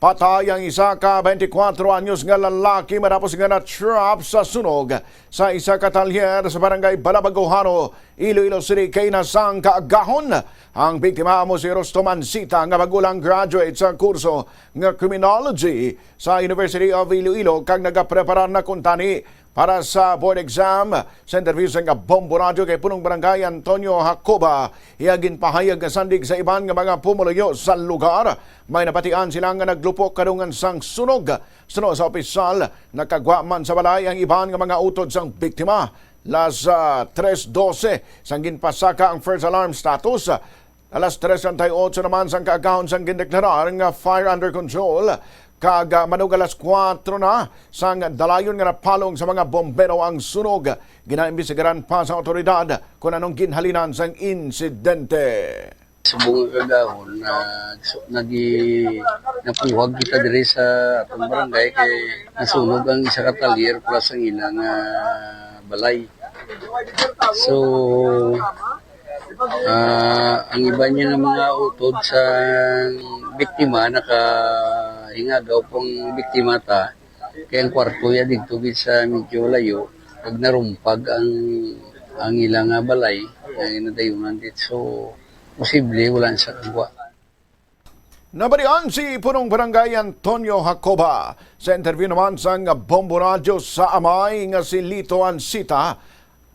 Patay ang isa ka 24 anyos nga lalaki matapos nga na-trap sa sunog sa isa ka talyer sa barangay Balabagohano, Iloilo City, kay nasang kaagahon. Ang biktima mo si Rosto Mansita nga magulang graduate sa kurso nga criminology sa University of Iloilo kag nagaprepara na kuntani para sa board exam. Sa interview sa nga Bombo Radio kay punong barangay Antonio Jacoba, iyagin pahayag nga sandig sa iban nga mga pumuluyo sa lugar. May napatian sila nga naglupok kadungan sang sunog. Suno sa opisyal, nakagwa man sa balay ang iban nga mga utod sang biktima. Las 3:12 sang ginpasaka ang first alarm status. Alas 3:38 naman sang kaagahon sang gindeklarar nga fire under control. Kag manug alas 4 na sang dalayon nga napalong sa mga bombero ang sunog. Ginaimbisigaran pa sa otoridad kung anong ginhalinan sang insidente. Subong kagahon na napuhag kita diri sa atong barangay kay nasunog ang isa ka talyer plus ang ilang balay. So ang iba niya ng mga utod sa biktima nakahingagaw pong biktima ta kaya ang kwarto ya dito sa medyo layo pag narumpag ang ilang balay ang inadayunan dito. So posible wala sa kagwa. Nabalian si punong barangay Antonio Jacoba sa interview naman sa Bombo Radio sa amay nga si Lito Ansita.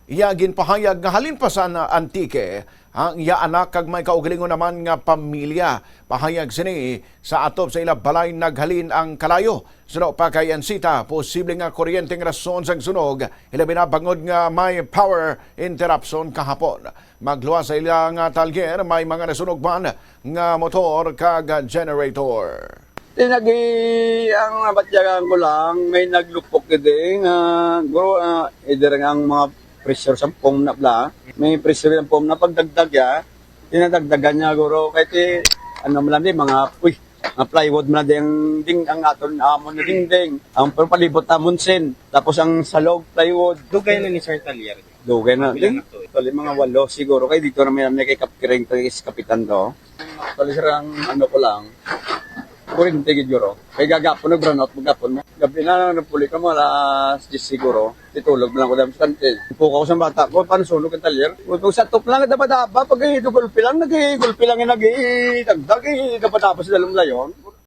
Iyagin pahayag nga halin pa sa Antique ang iya anak kag may kaugalingon naman nga pamilya. Pahayag sini sa atop sa ila balay naghalin ang kalayo. Suno pa kay Ansita, posible nga kuryenteng rason sang sunog. Ilabi na bangod nga may power interruption kahapon. Magluwa sa ila nga talyer, may mga nasunog man nga motor kag generator. Ang nabatyagan ko lang, may naglupok din. Guro, either ang mga pressure sa foam na bla, may pressure ng foam na pagdagdag ya, tinadagdagan niya guro. Kahit ano mo lang din, mga plywood mo na ding ang aton amon na dingding. Ang palibot na munsin, tapos ang salog plywood. Dugay na ni Sir Talyer. Dugay na din. Tuloy mga 8 siguro. Kaya dito naman kay Kapiring to is kapitan to. Tuloy sir ang ano ko lang. Kuring tigid guro. Kaya gagapon na brownout magapon mo. Gabi na napuli ka mo alas 10 siguro. Titulog lang ko dam stante. Ipuka ko sa bata ko paano sunog ang talyer. Kung sa top lang dapat pag gulpi lang nagulpi lang dagdag dapat tapos dalom layon.